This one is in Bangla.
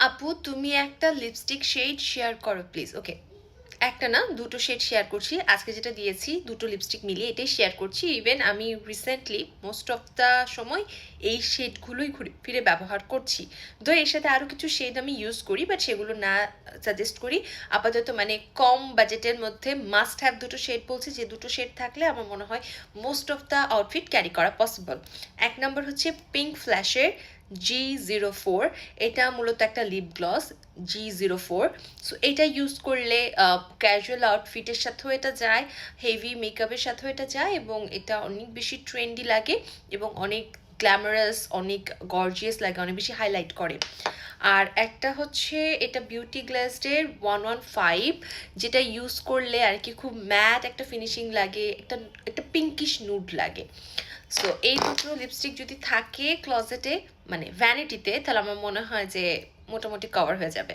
আপু তুমি একটা লিপস্টিক শেড শেয়ার করো প্লিজ। ওকে, একটা না দুটো শেড শেয়ার করছি। আজকে যেটা দিয়েছি দুটো লিপস্টিক মিলিয়ে এটাই শেয়ার করছি। ইভেন আমি রিসেন্টলি মোস্ট অফ দ্য সময় এই শেডগুলোই ঘুরে ফিরে ব্যবহার করছি। তো এর সাথে আরও কিছু শেড আমি ইউজ করি, বাট সেগুলো না সাজেস্ট করি আপাতত। মানে কম বাজেটের মধ্যে মাস্ট হ্যাভ দুটো শেড বলছি, যে দুটো শেড থাকলে আমার মনে হয় most of the outfit carry করা পসিবল। এক নম্বর হচ্ছে পিঙ্ক ফ্ল্যাশের G04। এটা মূলত একটা লিপ গ্লস, G04। সো এটা ইউজ করলে ক্যাজুয়াল আউটফিটের সাথেও এটা যায়, হেভি মেকআপের সাথেও এটা যায়, এবং এটা অনেক বেশি ট্রেন্ডি লাগে এবং অনেক গ্ল্যামারাস, অনেক গর্জিয়াস লাগে, অনেক বেশি হাইলাইট করে। আর একটা হচ্ছে এটা বিউটি গ্লাসডের 115, যেটা ইউজ করলে আর কি খুব ম্যাট একটা ফিনিশিং লাগে, একটা একটা পিঙ্কিশ নুড লাগে। সো এই দুটো লিপস্টিক যদি থাকে ক্লজেটে, মানে ভ্যানিটিতে, তাহলে আমার মনে হয় যে মোটামুটি কভার হয়ে যাবে।